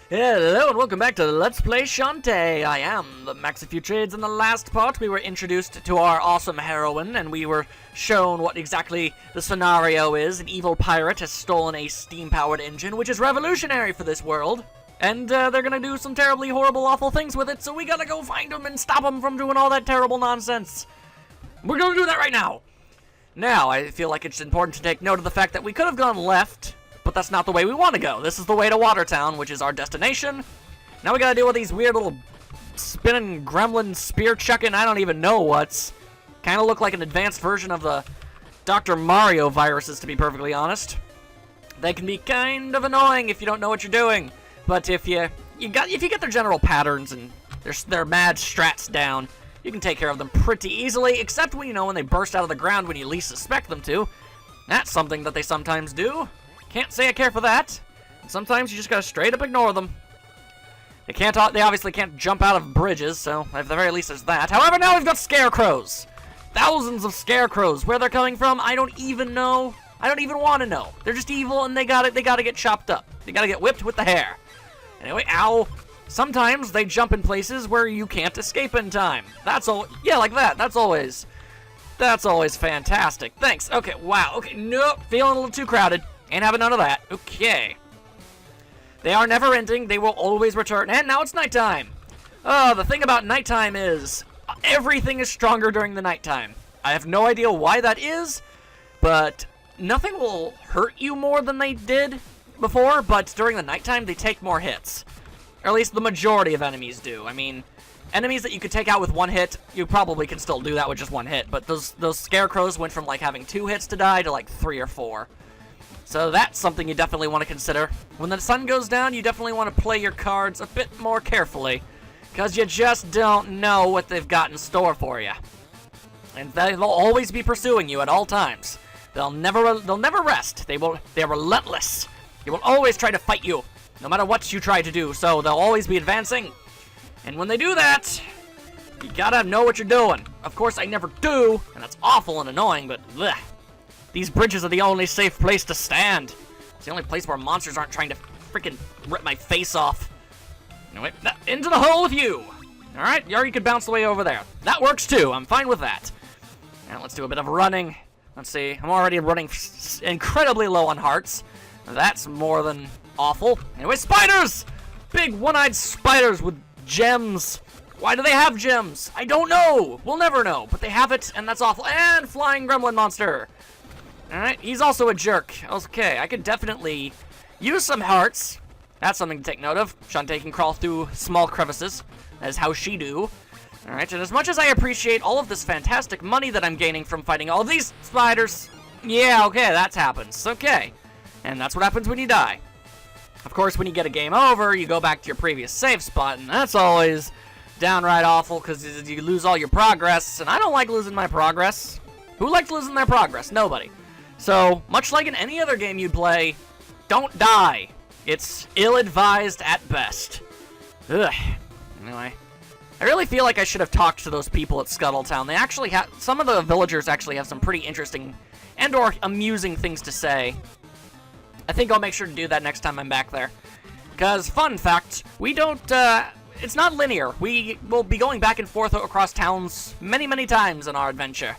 Hello and welcome back to Let's Play Shantae. I am the Max a few trades. In the last part, we were introduced to our awesome heroine, and we were shown what exactly the scenario is. An evil pirate has stolen a steam-powered engine, which is revolutionary for this world. And they're gonna do some terribly horrible, awful things with it, so we gotta go find them and stop them from doing all that terrible nonsense. We're gonna do that right now. Now, I feel like it's important to take note of the fact that we could have gone left, but that's not the way we want to go. This is the way to Watertown, which is our destination. Now we gotta deal with these weird little spinning gremlin spear-chucking, I don't even know what's. Kind of look like an advanced version of the Dr. Mario viruses, to be perfectly honest. They can be kind of annoying if you don't know what you're doing, but if you get their general patterns and their mad strats down, you can take care of them pretty easily, except when when they burst out of the ground when you least suspect them to. That's something that they sometimes do. Can't say I care for that. Sometimes you just gotta straight up ignore them. They obviously can't jump out of bridges, so at the very least there's that. However, now we've got scarecrows. Thousands of scarecrows. Where they're coming from, I don't even know. I don't even want to know. They're just evil, and they gotta get chopped up. They gotta get whipped with the hair. Anyway, ow. Sometimes they jump in places where you can't escape in time. That's all. Yeah, like that. That's always fantastic. Thanks. Okay. Wow. Okay. Nope. Feeling a little too crowded. Ain't having none of that. Okay. They are never ending. They will always return. And now it's nighttime. Oh, the thing about nighttime is everything is stronger during the nighttime. I have no idea why that is, but nothing will hurt you more than they did before, but during the nighttime they take more hits. Or at least the majority of enemies do. I mean, enemies that you could take out with one hit, you probably can still do that with just one hit, but those scarecrows went from like having 2 hits to die to like 3 or 4. So that's something you definitely want to consider. When the sun goes down, you definitely want to play your cards a bit more carefully, because you just don't know what they've got in store for you. And they'll always be pursuing you at all times. They'll never rest. They're relentless. They will always try to fight you, no matter what you try to do, so they'll always be advancing. And when they do that, you gotta know what you're doing. Of course, I never do, and that's awful and annoying, but bleh. These bridges are the only safe place to stand. It's the only place where monsters aren't trying to freaking rip my face off. Anyway, into the hole with you. Alright, or you could bounce the way over there. That works too, I'm fine with that. Now let's do a bit of running. Let's see, I'm already running incredibly low on hearts. That's more than awful. Anyway, spiders! Big one-eyed spiders with gems. Why do they have gems? I don't know. We'll never know, but they have it, and that's awful. And flying gremlin monster. Alright, he's also a jerk. Okay, I could definitely use some hearts. That's something to take note of. Shantae can crawl through small crevices. That is how she do. Alright, and as much as I appreciate all of this fantastic money that I'm gaining from fighting all of these spiders, yeah, okay, that happens. Okay. And that's what happens when you die. Of course, when you get a game over, you go back to your previous save spot, and that's always downright awful, because you lose all your progress, and I don't like losing my progress. Who likes losing their progress? Nobody. So, much like in any other game you play, don't die. It's ill-advised at best. Ugh. Anyway, I really feel like I should have talked to those people at Scuttle Town. They actually have, some of the villagers actually have some pretty interesting and/or amusing things to say. I think I'll make sure to do that next time I'm back there. Because, fun fact, we don't, it's not linear. We will be going back and forth across towns many, many times in our adventure.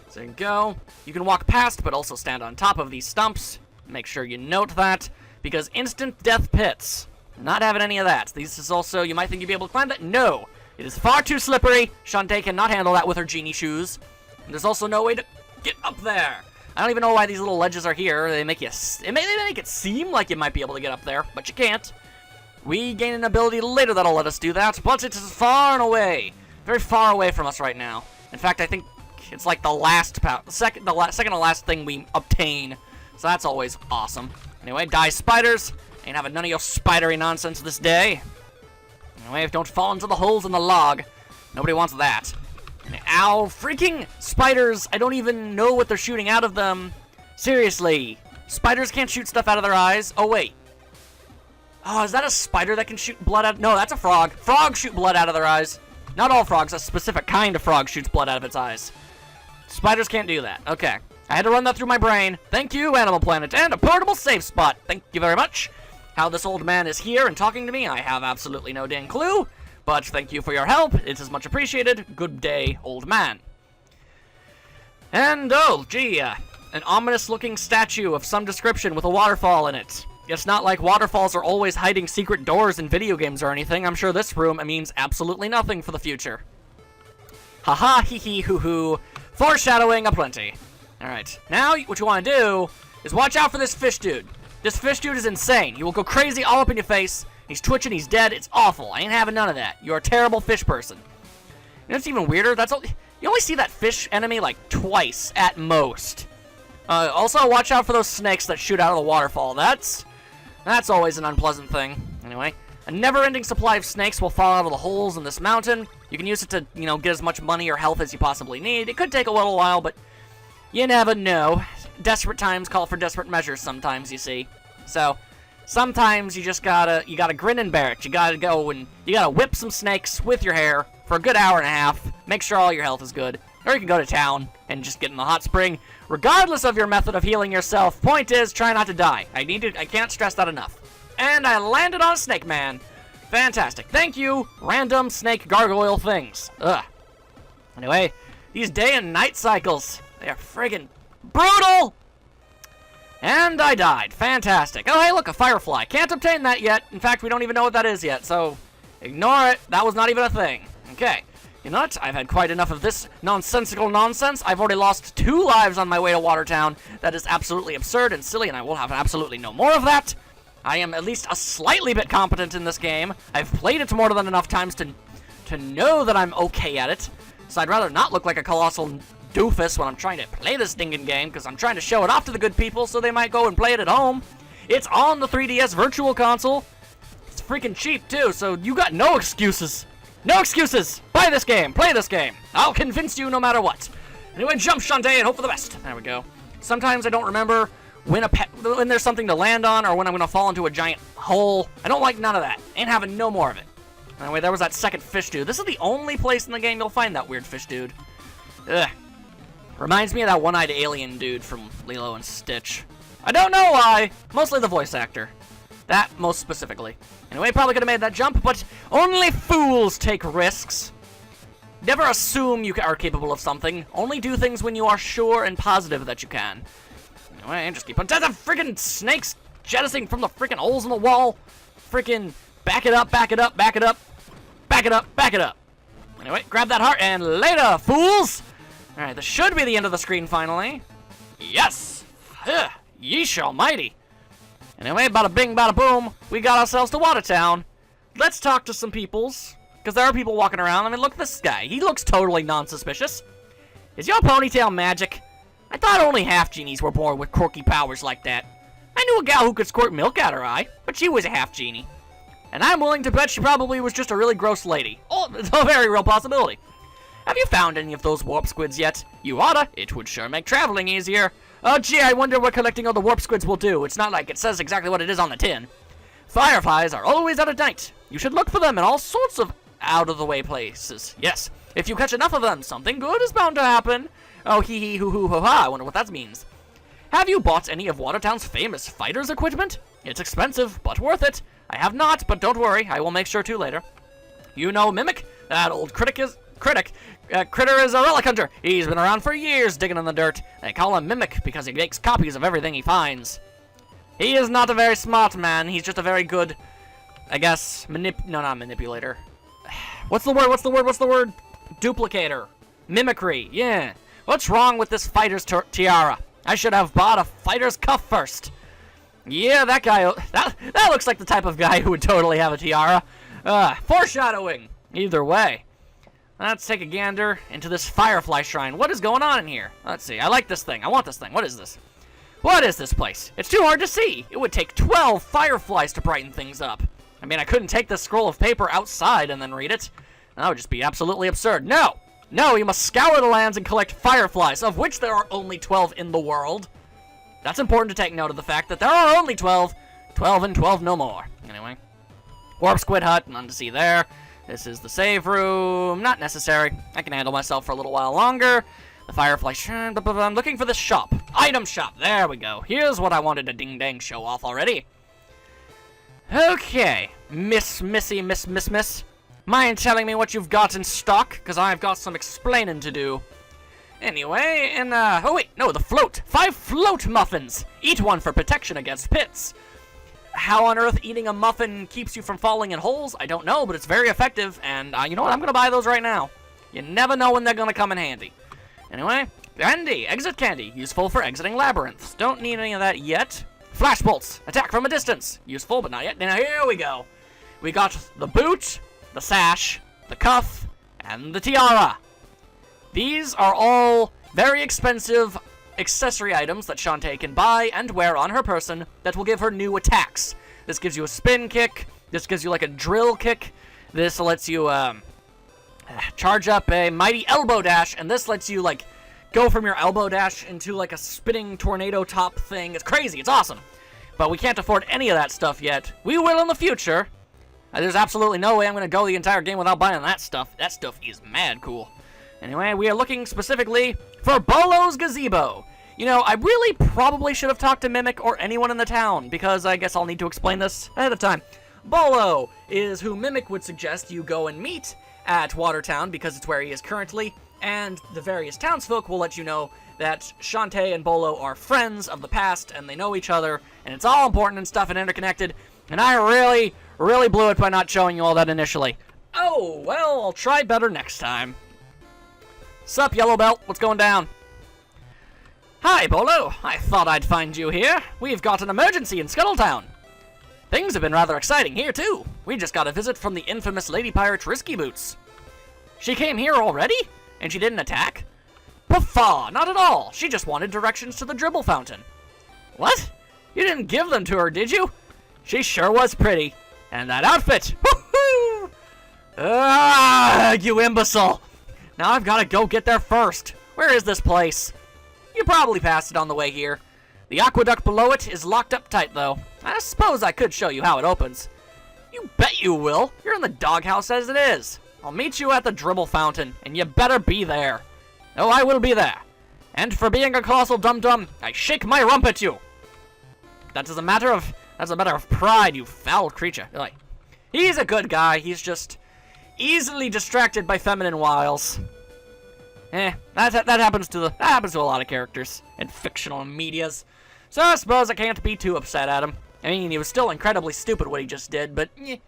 So there you go. You can walk past, but also stand on top of these stumps. Make sure you note that, because instant death pits. Not having any of that. This is also, you might think you'd be able to climb that. No! It is far too slippery. Shantae cannot handle that with her genie shoes. And there's also no way to get up there. I don't even know why these little ledges are here. They make it seem like you might be able to get up there, but you can't. We gain an ability later that'll let us do that, but it's far and away. Very far away from us right now. In fact, I think it's like the second to last thing we obtain. So that's always awesome. Anyway, die spiders. Ain't having none of your spidery nonsense this day. Anyway, don't fall into the holes in the log. Nobody wants that. Ow, freaking spiders. I don't even know what they're shooting out of them. Seriously. Spiders can't shoot stuff out of their eyes. Oh, wait. Oh, is that a spider that can shoot blood out? No, that's a frog. Frogs shoot blood out of their eyes. Not all frogs. A specific kind of frog shoots blood out of its eyes. Spiders can't do that. Okay. I had to run that through my brain. Thank you, Animal Planet. And a portable save spot. Thank you very much. How this old man is here and talking to me, I have absolutely no dang clue. But thank you for your help. It is much appreciated. Good day, old man. And, oh, gee, an ominous-looking statue of some description with a waterfall in it. It's not like waterfalls are always hiding secret doors in video games or anything. I'm sure this room means absolutely nothing for the future. Haha, hee-hee, hoo-hoo. Foreshadowing aplenty. Alright, now what you want to do is watch out for this fish dude. This fish dude is insane. He will go crazy all up in your face. He's twitching, he's dead, it's awful. I ain't having none of that. You're a terrible fish person. You know what's even weirder? You only see that fish enemy like twice at most. Also, watch out for those snakes that shoot out of the waterfall. That's always an unpleasant thing. Anyway, a never-ending supply of snakes will fall out of the holes in this mountain. You can use it to, you know, get as much money or health as you possibly need. It could take a little while, but you never know. Desperate times call for desperate measures sometimes, you see. So, sometimes you just gotta grin and bear it. You gotta go and you gotta whip some snakes with your hair for a good hour and a half. Make sure all your health is good. Or you can go to town and just get in the hot spring. Regardless of your method of healing yourself, point is, try not to die. I can't stress that enough. And I landed on a snake man. Fantastic. Thank you, random snake gargoyle things. Ugh. Anyway, these day and night cycles, they are friggin' brutal! And I died. Fantastic. Oh, hey, look, a firefly. Can't obtain that yet. In fact, we don't even know what that is yet, so ignore it. That was not even a thing. Okay. You know what? I've had quite enough of this nonsensical nonsense. I've already lost 2 lives on my way to Watertown. That is absolutely absurd and silly, and I will have absolutely no more of that. I am at least a slightly bit competent in this game. I've played it more than enough times to know that I'm okay at it. So I'd rather not look like a colossal doofus when I'm trying to play this dingin' game, because I'm trying to show it off to the good people so they might go and play it at home. It's on the 3DS Virtual Console. It's freaking cheap, too, so you got no excuses. No excuses! Buy this game! Play this game! I'll convince you no matter what. Anyway, jump, Shantae, and hope for the best. There we go. Sometimes I don't remember when there's something to land on or when I'm going to fall into a giant hole. I don't like none of that. Ain't having no more of it. Anyway, there was that second fish dude. This is the only place in the game you'll find that weird fish dude. Ugh. Reminds me of that one-eyed alien dude from Lilo and Stitch. I don't know why. Mostly the voice actor. That, most specifically. Anyway, probably could have made that jump, but only fools take risks. Never assume you are capable of something. Only do things when you are sure and positive that you can. Anyway, just keep on... The freaking snakes jettisoning from the freaking holes in the wall. Freaking back it up, back it up, back it up. Back it up, back it up. Anyway, grab that heart and later, fools! Alright, this should be the end of the screen finally. Yes! Ugh, yeesh almighty. Anyway, bada bing, bada boom, we got ourselves to Watertown. Let's talk to some peoples, because there are people walking around. I mean, look at this guy. He looks totally non-suspicious. Is your ponytail magic? I thought only half genies were born with quirky powers like that. I knew a gal who could squirt milk out her eye, but she was a half genie. And I'm willing to bet she probably was just a really gross lady. Oh, it's a very real possibility. Have you found any of those warp squids yet? You oughta. It would sure make traveling easier. Oh, gee, I wonder what collecting all the warp squids will do. It's not like it says exactly what it is on the tin. Fireflies are always out at night. You should look for them in all sorts of out-of-the-way places. Yes, if you catch enough of them, something good is bound to happen. Oh, hee-hee, hoo-hoo-ha-ha, I wonder what that means. Have you bought any of Watertown's famous fighter's equipment? It's expensive, but worth it. I have not, but don't worry, I will make sure to later. You know Mimic? That old critter is a relic hunter. He's been around for years digging in the dirt. They call him Mimic because he makes copies of everything he finds. He is not a very smart man. He's just a very good, I guess, not manipulator. What's the word? Duplicator. Mimicry. Yeah. What's wrong with this fighter's tiara? I should have bought a fighter's cuff first. Yeah, that guy, that looks like the type of guy who would totally have a tiara. Foreshadowing. Either way. Let's take a gander into this Firefly Shrine. What is going on in here? Let's see. I like this thing. I want this thing. What is this? What is this place? It's too hard to see. It would take 12 fireflies to brighten things up. I mean, I couldn't take this scroll of paper outside and then read it. That would just be absolutely absurd. No! No, you must scour the lands and collect fireflies, of which there are only 12 in the world. That's important to take note of the fact that there are only 12. 12 and 12 no more. Anyway. Warp Squid Hut, none to see there. This is the save room. Not necessary. I can handle myself for a little while longer. The Firefly Shrine. I'm looking for this shop. Item shop. There we go. Here's what I wanted to ding-dang show off already. Okay, Miss. Mind telling me what you've got in stock? Because I've got some explaining to do. Anyway, and, oh wait, no, the float. 5 float muffins. Eat one for protection against pits. How on earth eating a muffin keeps you from falling in holes? I don't know, but it's very effective, and, you know what, I'm gonna buy those right now. You never know when they're gonna come in handy. Anyway, candy, exit candy, useful for exiting labyrinths. Don't need any of that yet. Flash bolts, attack from a distance. Useful, but not yet. Now, here we go. We got the boot, the sash, the cuff, and the tiara. These are all very expensive accessory items that Shantae can buy and wear on her person that will give her new attacks. This gives you a spin kick. This gives you like a drill kick. This lets you charge up a mighty elbow dash, and this lets you like go from your elbow dash into like a spinning tornado top thing. It's crazy. It's awesome. But we can't afford any of that stuff yet. We will in the future. There's absolutely no way I'm going to go the entire game without buying that stuff. That stuff is mad cool. Anyway, we are looking specifically for Bolo's Gazebo. You know, I really probably should have talked to Mimic or anyone in the town, because I guess I'll need to explain this ahead of time. Bolo is who Mimic would suggest you go and meet at Watertown, because it's where he is currently, and the various townsfolk will let you know that Shantae and Bolo are friends of the past, and they know each other, and it's all important and stuff and interconnected, and I really blew it by not showing you all that initially. Oh, well, I'll try better next time. Sup, Yellow Belt? What's going down? Hi, Bolo. I thought I'd find you here. We've got an emergency in Scuttle Town. Things have been rather exciting here, too. We just got a visit from the infamous Lady Pirate Risky Boots. She came here already? And she didn't attack? Puffaw, not at all. She just wanted directions to the dribble fountain. What? You didn't give them to her, did you? She sure was pretty. And that outfit! Woohoo! Ah, you imbecile! Now I've got to go get there first. Where is this place? You probably passed it on the way here. The aqueduct below it is locked up tight, though. I suppose I could show you how it opens. You bet you will. You're in the doghouse as it is. I'll meet you at the dribble fountain, and you better be there. Oh, I will be there. And for being a colossal dum-dum, I shake my rump at you. That's a matter of pride, you foul creature. Like, he's a good guy. He's just easily distracted by feminine wiles. That happens to a lot of characters in fictional medias. So I suppose I can't be too upset at him. I mean, he was still incredibly stupid what he just did, but he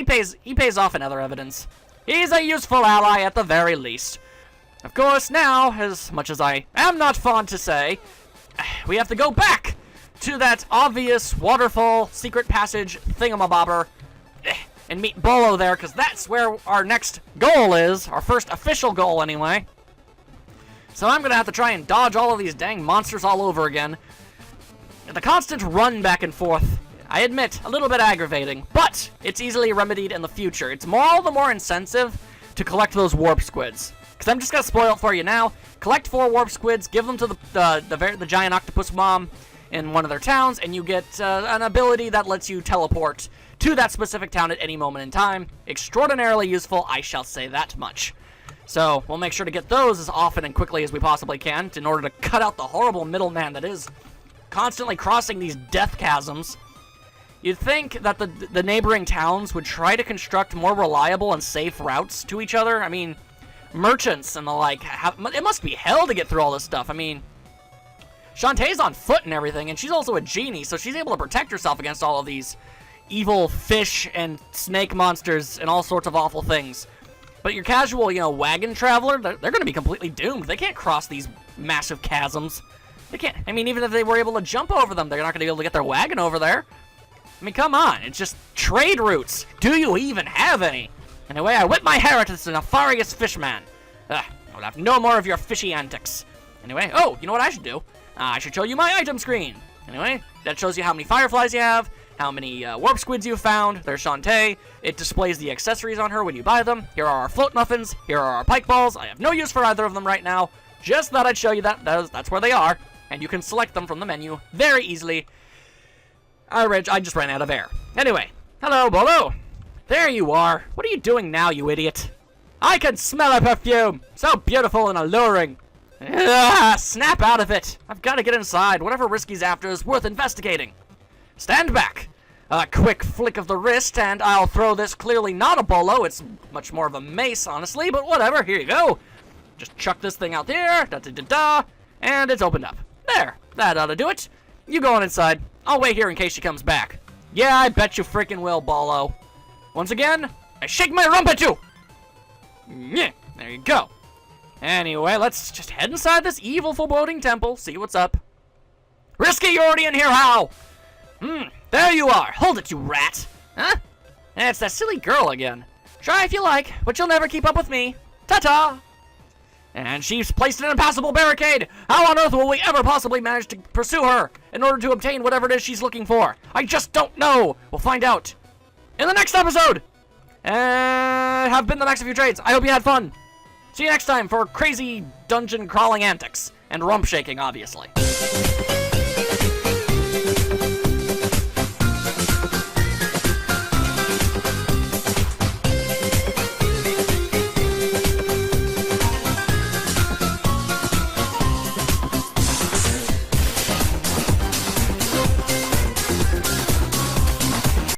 pays off in other evidence. He's a useful ally at the very least. Of course, now, as much as I am not fond to say, we have to go back to that obvious waterfall secret passage thingamabobber and meet Bolo there, because that's where our next goal is. Our first official goal, anyway. So I'm going to have to try and dodge all of these dang monsters all over again. The constant run back and forth, I admit, a little bit aggravating, but it's easily remedied in the future. It's all the more incentive to collect those warp squids. Because I'm just going to spoil it for you now. Collect 4 warp squids, give them to the giant octopus mom in one of their towns, and you get an ability that lets you teleport to that specific town at any moment in time. Extraordinarily useful, I shall say that much. So we'll make sure to get those as often and quickly as we possibly can in order to cut out the horrible middleman that is constantly crossing these death chasms. You'd think that the neighboring towns would try to construct more reliable and safe routes to each other. I mean, merchants and the like, it must be hell to get through all this stuff. I mean, Shantae's on foot and everything, and she's also a genie, so she's able to protect herself against all of these evil fish and snake monsters and all sorts of awful things. But your casual, wagon traveler, they're going to be completely doomed. They can't cross these massive chasms. They can't. I mean, even if they were able to jump over them, they're not going to be able to get their wagon over there. I mean, come on. It's just trade routes. Do you even have any? Anyway, I whip my hair at this nefarious fishman. I'll have no more of your fishy antics. Anyway, oh, you know what I should do? I should show you my item screen. Anyway, that shows you how many fireflies you have, how many warp squids you found. There's Shantae. It displays the accessories on her when you buy them. Here are our float muffins. Here are our pike balls. I have no use for either of them right now. Just thought I'd show you that's where they are. And you can select them from the menu very easily. I just ran out of air. Anyway, hello, Bolo. There you are. What are you doing now, you idiot? I can smell a perfume. So beautiful and alluring. Snap out of it. I've got to get inside. Whatever Risky's after is worth investigating. Stand back. A quick flick of the wrist, and I'll throw this clearly not a bolo. It's much more of a mace, honestly, but whatever. Here you go. Just chuck this thing out there, da-da-da-da, and it's opened up. There, that ought to do it. You go on inside. I'll wait here in case she comes back. Yeah, I bet you freaking will, bolo. Once again, I shake my rump at you. Yeah, there you go. Anyway, let's just head inside this evil foreboding temple, see what's up. Risky, you're already in here, how? There you are. Hold it, you rat. Huh? It's that silly girl again. Try if you like, but you'll never keep up with me. Ta-ta! And she's placed an impassable barricade. How on earth will we ever possibly manage to pursue her in order to obtain whatever it is she's looking for? I just don't know. We'll find out in the next episode. And have been the Max of Few Trades. I hope you had fun. See you next time for crazy dungeon crawling antics and rump shaking, obviously.